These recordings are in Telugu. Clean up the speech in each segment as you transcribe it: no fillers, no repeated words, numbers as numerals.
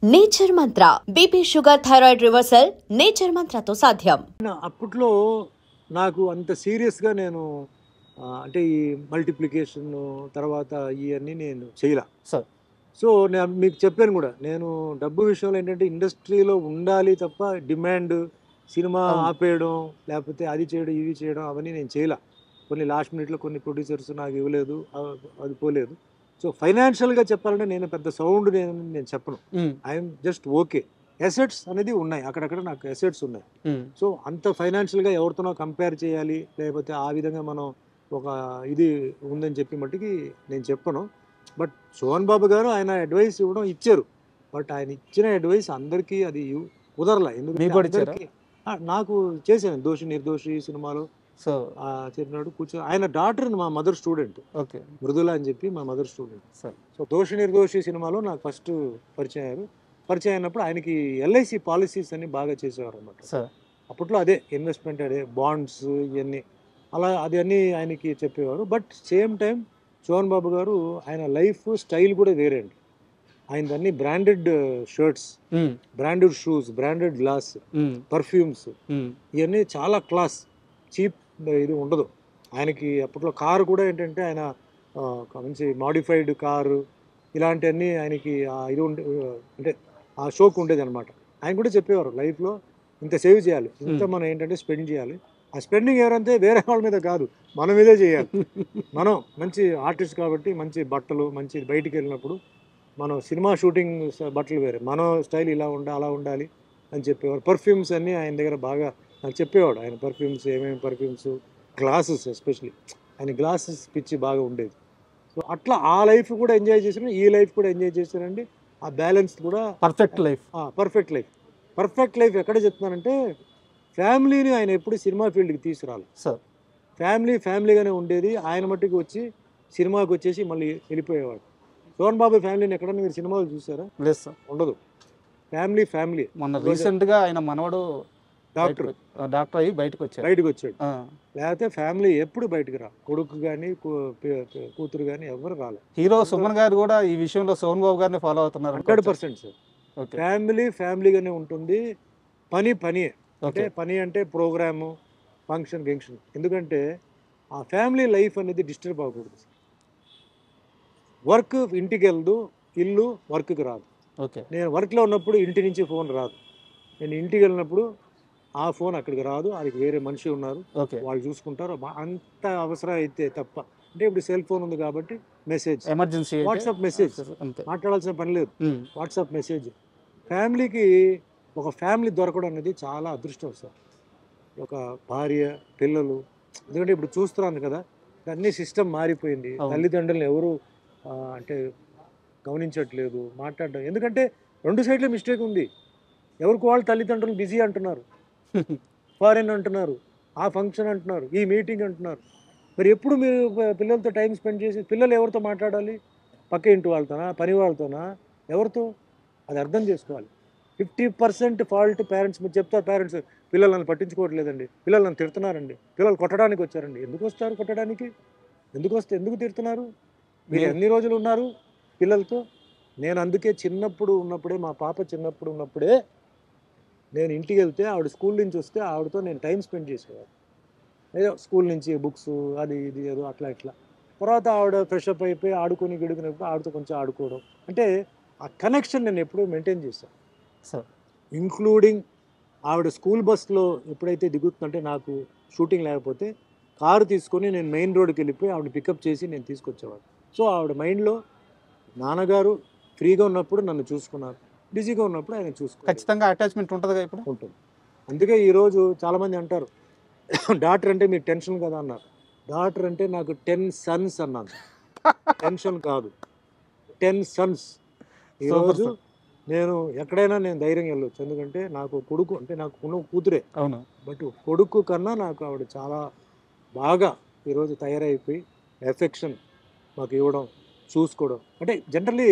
Nature Mantra BP sugar thyroid reversal Nature మంత్రతో సాధ్యం. అప్పట్లో నాకు అంత సీరియస్గా నేను అంటే ఈ మల్టిప్లికేషన్ తర్వాత ఇవన్నీ నేను చేయలే సార్. సో నేను మీకు చెప్పాను కూడా, నేను డబ్బు విషయంలో ఏంటంటే ఇండస్ట్రీలో ఉండాలి తప్ప డిమాండ్ సినిమా ఆపేయడం లేకపోతే అది చేయడం ఇవి చేయడం అవన్నీ నేను చేయలే. కొన్ని లాస్ట్ మినిట్లో కొన్ని ప్రొడ్యూసర్స్ నాకు ఇవ్వలేదు, అది పోలేదు. సో ఫైనాన్షియల్గా చెప్పాలంటే నేను పెద్ద సౌండ్ నేను చెప్పను. I'm just okay. అసెట్స్ అనేది ఉన్నాయి, అక్కడక్కడ నాకు అసెట్స్ ఉన్నాయి. సో అంత ఫైనాన్షియల్గా ఎవరితోనో కంపేర్ చేయాలి లేకపోతే ఆ విధంగా మనం ఒక ఇది ఉందని చెప్పి మట్టుకి నేను చెప్పను. బట్ సోహన్ బాబు గారు ఆయన అడ్వైస్ ఇవ్వడం ఇచ్చారు. బట్ ఆయన ఇచ్చిన అడ్వైస్ అందరికీ అది కుదరలే. ఎందుకంటే నాకు చేశాను దోషి నిర్దోషి సినిమాలో. సో చెప్పినాడు కూర్చో, ఆయన డాక్టర్ మా మదర్ స్టూడెంట్, మృదుల అని చెప్పి మా మదర్ స్టూడెంట్. సో దోషి నిర్దోషి సినిమాలో నాకు ఫస్ట్ పరిచయం అయ్యారు. పరిచయం అయినప్పుడు ఆయనకి ఎల్ఐసి పాలసీస్ అన్ని బాగా చేసేవారు అనమాట. అప్పట్లో అదే ఇన్వెస్ట్మెంట్, అదే బాండ్స్ ఇవన్నీ అలా అది అన్నీ ఆయనకి చెప్పేవారు. బట్ సేమ్ టైం సోహన్ బాబు గారు ఆయన లైఫ్ స్టైల్ కూడా వేరే అండి. ఆయన అన్ని branded shirts, branded shoes, branded glass, perfumes ఇవన్నీ చాలా క్లాస్, చీప్ ఇది ఉండదు ఆయనకి. అప్పట్లో కారు కూడా ఏంటంటే ఆయన మంచి మాడిఫైడ్ కారు ఇలాంటివన్నీ ఆయనకి ఇది అంటే ఆ షోక్ ఉండేది అనమాట. ఆయన కూడా చెప్పేవారు లైఫ్లో ఇంత సేవ్ చేయాలి, ఇంత మనం ఏంటంటే స్పెండ్ చేయాలి. ఆ స్పెండింగ్ ఎవరంటే వేరే వాళ్ళ మీద కాదు, మన మీదే చేయాలి. మనం మంచి ఆర్టిస్ట్ కాబట్టి మంచి బట్టలు, మంచి బయటికి వెళ్ళినప్పుడు మనం సినిమా షూటింగ్ బట్టలు వేరే, మన స్టైల్ ఇలా అలా ఉండాలి అని చెప్పేవారు. పర్ఫ్యూమ్స్ అన్నీ ఆయన దగ్గర బాగా నాకు చెప్పేవాడు. ఆయన పర్ఫ్యూమ్స్ ఏమేమి పర్ఫ్యూమ్స్, గ్లాసెస్ ఎస్పెషలీ ఆయన గ్లాసెస్ పిచ్చి బాగా ఉండేది. సో అట్లా ఆ లైఫ్ కూడా ఎంజాయ్ చేశాను, ఈ లైఫ్ కూడా ఎంజాయ్ చేశానండి. ఆ బ్యాలెన్స్ కూడా పర్ఫెక్ట్ లైఫ్. పర్ఫెక్ట్ లైఫ్ ఎక్కడ చెప్తున్నానంటే ఫ్యామిలీని ఆయన ఎప్పుడు సినిమా ఫీల్డ్కి తీసుకురాలి సార్. ఫ్యామిలీగానే ఉండేది. ఆయన మట్టుకు వచ్చి సినిమాకి వచ్చేసి మళ్ళీ వెళ్ళిపోయేవాడు. సోహన్ బాబు ఫ్యామిలీని ఎక్కడన్నా మీరు సినిమాలు చూసారా? లేదు సార్, ఉండదు. ఫ్యామిలీ. మొన్న రీసెంట్గా ఆయన మనవడు డాక్టర్ అయ్యి బయటకు వచ్చాడు. లేకపోతే ఫ్యామిలీ ఎప్పుడు బయటకు రా, కొడుకు కానీ కూతురు కానీ ఎవరు రాలేదు. హీరో సుమన్ గారు కూడా ఈ విషయంలో సోహన్ బాబు గారిని ఫాలో అవుతున్నారు. 100% సార్. ఫ్యామిలీగానే ఉంటుంది. పని అంటే పని అంటే ప్రోగ్రాము, ఫంక్షన్. ఎందుకంటే ఆ ఫ్యామిలీ లైఫ్ అనేది డిస్టర్బ్ అవ్వకూడదు. వర్క్ ఇంటికి వెళ్దు, ఇల్లు వర్క్కి రాదు. నేను వర్క్లో ఉన్నప్పుడు ఇంటి నుంచి ఫోన్ రాదు, నేను ఇంటికి వెళ్ళినప్పుడు ఆ ఫోన్ అక్కడికి రాదు. అది వేరే మనిషి ఉన్నారు, వాళ్ళు చూసుకుంటారు. అంత అవసరం అయితే తప్ప. అంటే ఇప్పుడు సెల్ ఫోన్ ఉంది కాబట్టి మెసేజ్, ఎమర్జెన్సీ, వాట్సాప్ మెసేజ్, మాట్లాడాల్సిన పని లేదు, వాట్సాప్ మెసేజ్. ఫ్యామిలీకి ఒక ఫ్యామిలీ దొరకడం అనేది చాలా అదృష్టం సార్. ఒక భార్య, పిల్లలు. ఎందుకంటే ఇప్పుడు చూస్తున్నాను కదా, అన్ని సిస్టమ్ మారిపోయింది. తల్లిదండ్రులను ఎవరు అంటే గమనించట్లేదు, మాట్లాడడం. ఎందుకంటే 2 సైడ్ల మిస్టేక్ ఉంది. ఎవరికి వాళ్ళు తల్లిదండ్రులు బిజీ అంటున్నారు, ఫారెన్ అంటున్నారు, ఆ ఫంక్షన్ అంటున్నారు, ఈ మీటింగ్ అంటున్నారు. మరి ఎప్పుడు మీరు పిల్లలతో టైం స్పెండ్ చేసి, పిల్లలు ఎవరితో మాట్లాడాలి? పక్క ఇంటి వాళ్ళతోనా, పని వాళ్ళతోనా, ఎవరితో? అది అర్థం చేసుకోవాలి. 50% ఫాల్ట్ పేరెంట్స్. మీరు చెప్తారు పేరెంట్స్ పిల్లలు నన్ను పట్టించుకోవట్లేదండి, పిల్లలు నన్ను తిడుతున్నారండి, పిల్లలు కొట్టడానికి వచ్చారండి. ఎందుకు వస్తారు కొట్టడానికి? ఎందుకు తిడుతున్నారు? మీరు ఎన్ని రోజులు ఉన్నారు పిల్లలతో? నేను అందుకే చిన్నప్పుడు ఉన్నప్పుడే, మా పాప చిన్నప్పుడు ఉన్నప్పుడే నేను ఇంటికి వెళ్తే ఆవిడ స్కూల్ నుంచి వస్తే ఆవిడతో నేను టైం స్పెండ్ చేసేవాడు. ఏదో స్కూల్ నుంచి బుక్స్ అది ఇది ఏదో అట్లా ఇట్లా. తర్వాత ఆవిడ ఫ్రెష్ అప్ అయిపోయి గిడుకున్నప్పుడు ఆవిడతో కొంచెం ఆడుకోవడం. అంటే ఆ కనెక్షన్ నేను ఎప్పుడూ మెయింటైన్ చేశాను సార్. ఇంక్లూడింగ్ ఆవిడ స్కూల్ బస్లో ఎప్పుడైతే దిగుతుందంటే, నాకు షూటింగ్ లేకపోతే కారు తీసుకొని నేను మెయిన్ రోడ్కి వెళ్ళిపోయి ఆవిడ పికప్ చేసి నేను తీసుకొచ్చేవాడు. సో ఆవిడ మైండ్లో నాన్నగారు ఫ్రీగా ఉన్నప్పుడు నన్ను చూసుకున్నారు, బిజీగా ఉన్నప్పుడు ఆయన చూసుకున్నారు. ఖచ్చితంగా అటాచ్మెంట్ ఉంటుందిగా, ఇప్పుడు ఉంటుంది. అందుకే ఈరోజు చాలామంది అంటారు డాక్టర్ అంటే మీరు టెన్షన్ కదా అన్నారు. డాక్టర్ అంటే నాకు 10 సన్స్ అన్నాను. టెన్షన్ కాదు, 10 సన్స్. ఈరోజు నేను ఎక్కడైనా నేను ధైర్యంగా వెళ్ళొచ్చు. ఎందుకంటే నాకు కొడుకు అంటే నాకు ఉన్న కూతురే. అవును. బట్ కొడుకు కన్నా నాకు ఆవిడ చాలా బాగా ఈరోజు తయారైపోయి ఎఫెక్షన్ మాకు ఇవ్వడం, చూసుకోవడం. అంటే జనరల్లీ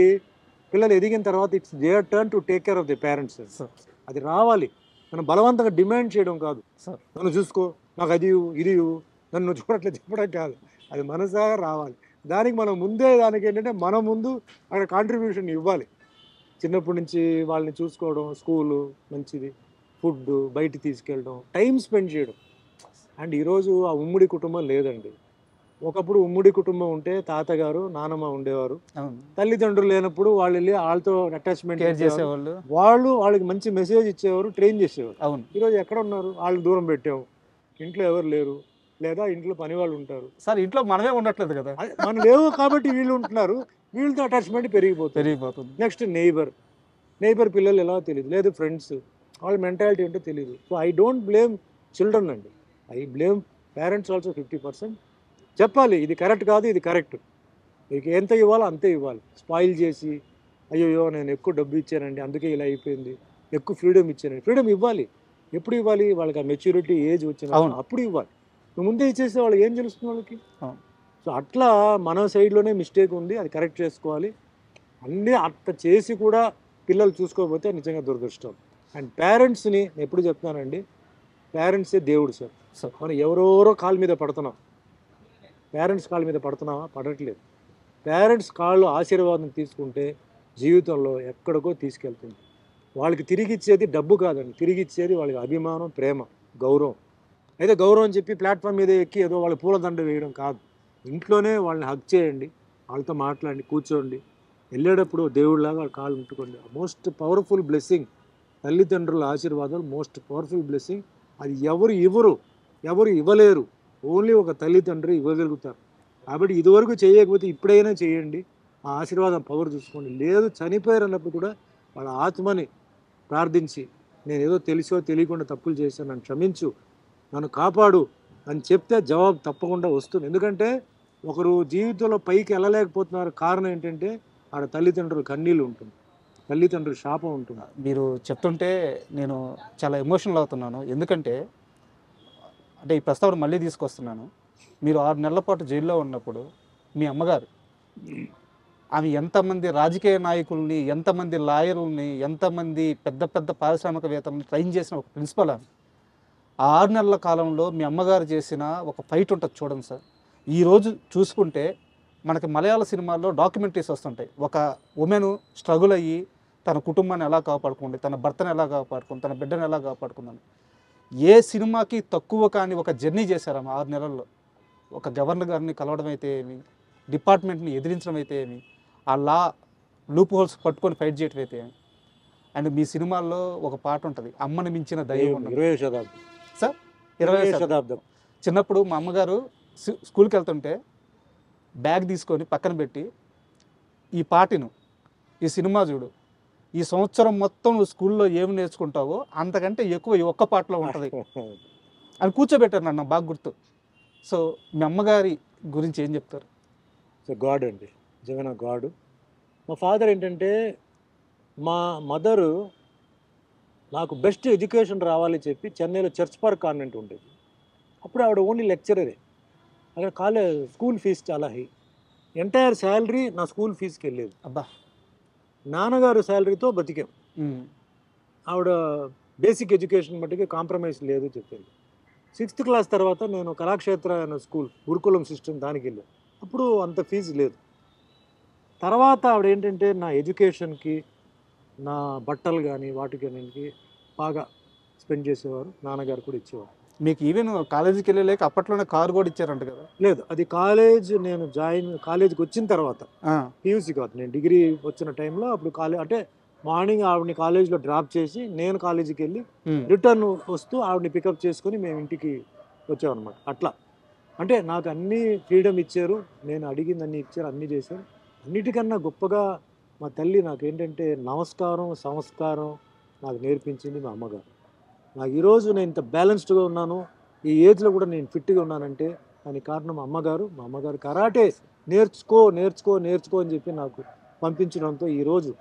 పిల్లలు ఎదిగిన తర్వాత it's their turn to take care of the parents. అది రావాలి. మనం బలవంతంగా డిమాండ్ చేయడం కాదు. నన్ను చూసుకో, నాకు అది ఇది నన్ను చూడట్లేదు చెప్పడం కాదు, అది మనసాగా రావాలి. దానికి మనం ముందే దానికి ఏంటంటే మనం ముందు అక్కడ కాంట్రిబ్యూషన్ ఇవ్వాలి. చిన్నప్పటి నుంచి వాళ్ళని చూసుకోవడం, స్కూలు మంచిది, ఫుడ్, బయటికి తీసుకెళ్ళడం, టైం స్పెండ్ చేయడం. అండ్ ఈరోజు ఆ ఉమ్మడి కుటుంబం లేదండి. ఒకప్పుడు ఉమ్మడి కుటుంబం ఉంటే తాతగారు, నానమ్మ ఉండేవారు. అవును. తల్లిదండ్రులు లేనప్పుడు వాళ్ళు వెళ్ళి వాళ్ళతో అటాచ్మెంట్ కేర్ చేసేవాళ్ళు. వాళ్ళకి మంచి మెసేజ్ ఇచ్చేవారు, ట్రైన్ చేసేవారు. అవును. ఈరోజు ఎక్కడ ఉన్నారు? వాళ్ళకి దూరం పెట్టాము, ఇంట్లో ఎవరు లేరు, లేదా ఇంట్లో పని వాళ్ళు ఉంటారు. సార్ ఇంట్లో మనమే ఉండట్లేదు కదా, మనం లేవు కాబట్టి వీళ్ళు ఉంటున్నారు, వీళ్ళతో అటాచ్మెంట్ పెరిగిపోతుంది. నెక్స్ట్ నైబర్ పిల్లలు ఎలా తెలియదు, లేదు ఫ్రెండ్స్, వాళ్ళ మెంటాలిటీ ఏంటో తెలియదు. So I don't blame children అండి, ఐ బ్లేమ్ పేరెంట్స్ ఆల్సో 50%. చెప్పాలి ఇది కరెక్ట్ కాదు, ఇది కరెక్ట్, మీకు ఎంత ఇవ్వాలో అంతే ఇవ్వాలి. స్పాయిల్ చేసి అయ్యో నేను ఎక్కువ డబ్బు ఇచ్చానండి అందుకే ఇలా అయిపోయింది, ఎక్కువ ఫ్రీడమ్ ఇచ్చానండి, ఫ్రీడమ్ ఇవ్వాలి. ఎప్పుడు ఇవ్వాలి? వాళ్ళకి ఆ మెచ్యూరిటీ ఏజ్ వచ్చిన అప్పుడు ఇవ్వాలి. నువ్వు ముందే ఇచ్చేస్తే వాళ్ళకి ఏం తెలుస్తుంది వాళ్ళకి? సో అట్లా మన సైడ్లోనే మిస్టేక్ ఉంది, అది కరెక్ట్ చేసుకోవాలి. అన్నీ అట్లా చేసి కూడా పిల్లలు చూసుకోకపోతే నిజంగా దురదృష్టం. అండ్ పేరెంట్స్ని నేను ఎప్పుడు చెప్తానండి, పేరెంట్సే దేవుడు సార్. మనం ఎవరెవరో కాళ్ళ మీద పడుతున్నాం, పేరెంట్స్ కాళ్ళ మీద పడుతున్నావా? పడట్లేదు. పేరెంట్స్ కాళ్ళు ఆశీర్వాదం తీసుకుంటే జీవితంలో ఎక్కడికో తీసుకెళ్తుంది. వాళ్ళకి తిరిగి ఇచ్చేది డబ్బు కాదండి, తిరిగి ఇచ్చేది వాళ్ళకి అభిమానం, ప్రేమ, గౌరవం. అయితే గౌరవం అని చెప్పి ప్లాట్ఫామ్ మీద ఎక్కి ఏదో వాళ్ళ పూలదండ వేయడం కాదు. ఇంట్లోనే వాళ్ళని హగ్ చేయండి, వాళ్ళతో మాట్లాడండి, కూర్చోండి, వెళ్ళేటప్పుడు దేవుడిలాగా వాళ్ళ కాళ్ళు ఉంటుకోండి. మోస్ట్ పవర్ఫుల్ బ్లెస్సింగ్ తల్లిదండ్రుల ఆశీర్వాదాలు, మోస్ట్ పవర్ఫుల్ బ్లెస్సింగ్. అది ఎవరు ఇవ్వలేరు, ఓన్లీ ఒక తల్లిదండ్రి ఇవ్వగలుగుతారు. కాబట్టి ఇదివరకు చేయకపోతే ఇప్పుడైనా చేయండి, ఆ ఆశీర్వాదం పవర్ చూసుకోండి. లేదు చనిపోయారు అన్నప్పుడు కూడా వాళ్ళ ఆత్మని ప్రార్థించి, నేను ఏదో తెలిసో తెలియకుండా తప్పులు చేశాను, నన్ను క్షమించు, నన్ను కాపాడు అని చెప్తే జవాబు తప్పకుండా వస్తుంది. ఎందుకంటే ఒకరు జీవితంలో పైకి వెళ్ళలేకపోతున్నారు, కారణం ఏంటంటే ఆడ తల్లిదండ్రులు కన్నీళ్ళు ఉంటుంది, తల్లిదండ్రుల శాపం ఉంటుంది. మీరు చెప్తుంటే నేను చాలా ఎమోషనల్ అవుతున్నాను. ఎందుకంటే అంటే ఈ ప్రస్తావన మళ్ళీ తీసుకొస్తున్నాను. మీరు 6 నెలల పాటు జైల్లో ఉన్నప్పుడు మీ అమ్మగారు ఆమె ఎంతమంది రాజకీయ నాయకుల్ని, ఎంతమంది లాయర్లని, ఎంతమంది పెద్ద పెద్ద పారిశ్రామికవేత్తలని ట్రైన్ చేసిన ఒక ప్రిన్సిపల్ ఆమె. ఆ 6 నెలల కాలంలో మీ అమ్మగారు చేసిన ఒక ఫైట్ ఉంటుంది చూడండి సార్. ఈరోజు చూసుకుంటే మనకి మలయాళ సినిమాల్లో డాక్యుమెంటరీస్ వస్తుంటాయి. ఒక ఉమెన్ స్ట్రగుల్ అయ్యి తన కుటుంబాన్ని ఎలా కాపాడుకోండి, తన భర్తను ఎలా కాపాడుకుంది, తన బిడ్డను ఎలా కాపాడుకుందని. ఏ సినిమాకి తక్కువ కాని ఒక జర్నీ చేశారు ఆమె 6 నెలల్లో. ఒక గవర్నర్ గారిని కలవడం అయితే ఏమి, డిపార్ట్మెంట్ని ఎదిరించడం అయితే ఏమి, ఆ లూప్ హోల్స్ పట్టుకొని ఫైట్ చేయడం అయితే ఏమి. అండ్ మీ సినిమాల్లో ఒక పాట ఉంటుంది, అమ్మని మించిన దైవం ఉండదు. 20వ శతాబ్దం సార్, 20వ శతాబ్దం. చిన్నప్పుడు మా అమ్మగారు స్కూల్కి వెళ్తుంటే బ్యాగ్ తీసుకొని పక్కన పెట్టి, ఈ పాటను, ఈ సినిమా చూడు, ఈ సంవత్సరం మొత్తం నువ్వు స్కూల్లో ఏమి నేర్చుకుంటావో అంతకంటే ఎక్కువ ఈ ఒక్క పాటలో ఉంటుంది అని కూర్చోబెట్టారు నన్ను, బాగా గుర్తు. సో మీ అమ్మగారి గురించి ఏం చెప్తారు? సో గాడ్ అండి, జగన్ గాడ్. మా ఫాదర్ ఏంటంటే, మా మదరు నాకు బెస్ట్ ఎడ్యుకేషన్ రావాలి చెప్పి చెన్నైలో చర్చ్ పార్క్ కాన్వెంట్ ఉండేది. అప్పుడు ఆవిడ ఓన్లీ లెక్చరరే, అక్కడ స్కూల్ ఫీజు చాలా హై, ఎంటైర్ శాలరీ నా స్కూల్ ఫీజుకి వెళ్ళేది. అబ్బా. నాన్నగారు శాలరీతో బతికాం. ఆవిడ బేసిక్ ఎడ్యుకేషన్ మట్టుకి కాంప్రమైజ్ లేదు చెప్పేది. 6th క్లాస్ తర్వాత నేను కళాక్షేత్ర అనే స్కూల్, గురుకులం సిస్టమ్, దానికి వెళ్ళాను. అప్పుడు అంత ఫీజు లేదు. తర్వాత ఆవిడ ఏంటంటే నా ఎడ్యుకేషన్కి, నా బట్టలు కానీ వాటికి బాగా స్పెండ్ చేసేవారు. నాన్నగారు కూడా ఇచ్చేవారు. మీకు ఈవెన్ కాలేజీకి వెళ్ళలేక అప్పట్లోనే కారు కూడా ఇచ్చారంట కదా? లేదు, అది నేను కాలేజీకి వచ్చిన తర్వాత, పీయూసీ కాదు, నేను డిగ్రీ వచ్చిన టైంలో. అప్పుడు అంటే మార్నింగ్ ఆవిడని కాలేజీలో డ్రాప్ చేసి నేను కాలేజీకి వెళ్ళి రిటర్న్ వస్తూ ఆవిడని పికప్ చేసుకొని మేము ఇంటికి వచ్చామన్నమాట. అట్లా అంటే నాకు అన్నీ ఫ్రీడమ్ ఇచ్చారు, నేను అడిగింది అన్నీ ఇచ్చారు, అన్నీ చేశారు. అన్నిటికన్నా గొప్పగా మా తల్లి నాకు ఏంటంటే నమస్కారం, సంస్కారం నాకు నేర్పించింది మా అమ్మగారు. నాకు ఈరోజు నేను ఇంత బ్యాలెన్స్డ్గా ఉన్నాను, ఈ ఏజ్లో కూడా నేను ఫిట్గా ఉన్నానంటే దానికి కారణం మా అమ్మగారు కరాటే నేర్చుకో అని చెప్పి నాకు పంపించడంతో ఈరోజు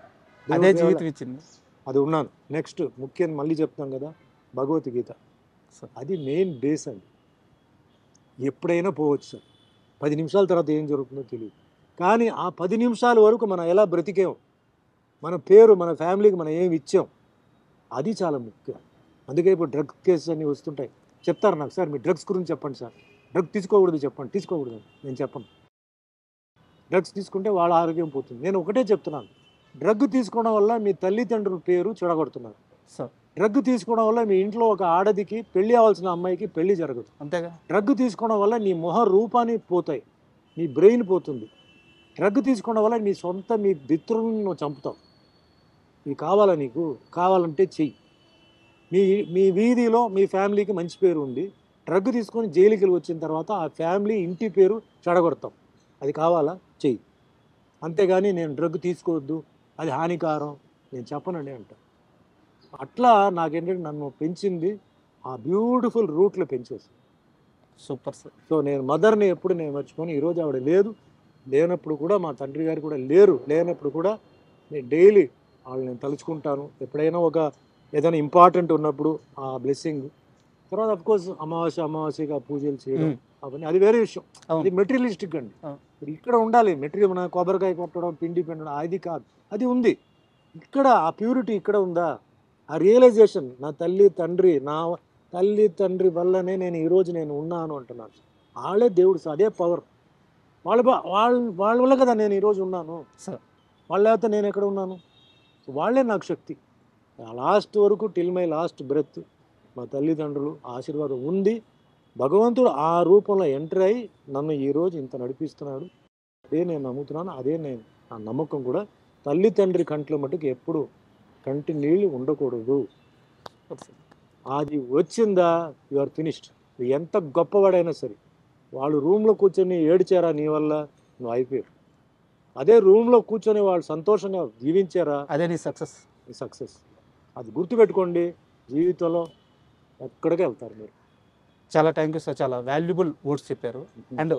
అదే జీవితం ఇచ్చింది, అది ఉన్నాను. నెక్స్ట్ ముఖ్యంగా మళ్ళీ చెప్తాం కదా, భగవద్గీత, అది మెయిన్ బేస్ అండి. ఎప్పుడైనా పోవచ్చు సార్, 10 నిమిషాల తర్వాత ఏం జరుగుతుందో తెలియదు. కానీ ఆ 10 నిమిషాల వరకు మనం ఎలా బ్రతికాం, మన పేరు, మన ఫ్యామిలీకి మనం ఏమి ఇచ్చాం, అది చాలా ముఖ్యం. అందుకే ఇప్పుడు డ్రగ్ కేసెస్ అన్నీ వస్తుంటాయి. చెప్తారు నాకు, సార్ మీ డ్రగ్స్ గురించి చెప్పండి సార్, డ్రగ్ తీసుకోకూడదు నేను చెప్పను. డ్రగ్స్ తీసుకుంటే వాళ్ళ ఆరోగ్యం పోతుంది. నేను ఒకటే చెప్తున్నాను, డ్రగ్ తీసుకోవడం వల్ల మీ తల్లిదండ్రుల పేరు చెడగొడుతున్నారు. సార్ డ్రగ్ తీసుకోవడం వల్ల మీ ఇంట్లో ఒక ఆడదికి పెళ్లి అవ్వాల్సిన అమ్మాయికి పెళ్లి జరగదు. అంతేగా. డ్రగ్ తీసుకోవడం వల్ల నీ మొహ రూపాన్ని పోతాయి, నీ బ్రెయిన్ పోతుంది. డ్రగ్ తీసుకోవడం వల్ల మీ మిత్రులను నువ్వు చంపుతావు. ఇది కావాలా నీకు? కావాలంటే చెయ్యి. మీ మీ వీధిలో మీ ఫ్యామిలీకి మంచి పేరు ఉంది, డ్రగ్ తీసుకొని జైలుకి వెళ్ళి వచ్చిన తర్వాత ఆ ఫ్యామిలీ ఇంటి పేరు చెడగొడతాం. అది కావాలా? చెయ్యి. అంతేగాని నేను డ్రగ్ తీసుకోవద్దు, అది హానికారం, నేను చెప్పనండి అంట. అట్లా నాకేంటంటే నన్ను పెంచింది ఆ బ్యూటిఫుల్ రూట్లో పెంచేసి. Super sir. సో నేను మదర్ని ఎప్పుడు నేను మర్చిపోను. ఈరోజు ఆవిడ లేనప్పుడు కూడా, మా తండ్రి గారు కూడా లేనప్పుడు కూడా నేను డైలీ వాళ్ళని నేను తలుచుకుంటాను. ఎప్పుడైనా ఏదైనా ఇంపార్టెంట్ ఉన్నప్పుడు ఆ బ్లెస్సింగ్. తర్వాత అఫ్కోర్స్ అమావాస్యగా పూజలు చేయడం అవన్నీ అది వేరే విషయం. అది మెటీరియలిస్టిక్ అండి. ఇప్పుడు ఇక్కడ ఉండాలి మెటీరియల్, మన కొబ్బరికాయ కొట్టడం, పిండి పిండడం అది కాదు. అది ఉంది ఇక్కడ, ఆ ప్యూరిటీ ఇక్కడ ఉందా, ఆ రియలైజేషన్. నా తల్లి తండ్రి వల్లనే నేను ఈరోజు నేను ఉన్నాను అంటున్నాను. వాళ్ళే దేవుడు సార్, అదే పవర్. వాళ్ళ వల్ల కదా నేను ఈరోజు ఉన్నాను. వాళ్ళ లేకపోతే నేను ఎక్కడ ఉన్నాను? వాళ్ళే నాకు శక్తి. లాస్ట్ వరకు టిల్ మై లాస్ట్ బ్రెత్ మా తల్లిదండ్రులు ఆశీర్వాదం ఉంది. భగవంతుడు ఆ రూపంలో ఎంటర్ అయ్యి నన్ను ఈరోజు ఇంత నడిపిస్తున్నాడు. అదే నేను నమ్ముతున్నాను, అదే నా నమ్మకం కూడా. తల్లి తండ్రి కంట్లో మటుకు ఎప్పుడు కంటి నీళ్ళు ఉండకూడదు. అది వచ్చిందా యు ఆర్ ఫినిష్డ్. ఎంత గొప్పవాడైనా సరే, వాళ్ళు రూమ్లో కూర్చొని ఏడ్చారా నీ వల్ల, నువ్వు అయిపోయారు. అదే రూమ్లో కూర్చొని వాళ్ళు సంతోషంగా జీవించారా, అదే నీ సక్సెస్. అది గుర్తుపెట్టుకోండి, జీవితంలో ఎక్కడికి వెళ్తారు మీరు. చాలా థ్యాంక్ యూ సార్, చాలా వాల్యుబుల్ వర్డ్స్ చెప్పారు. అండ్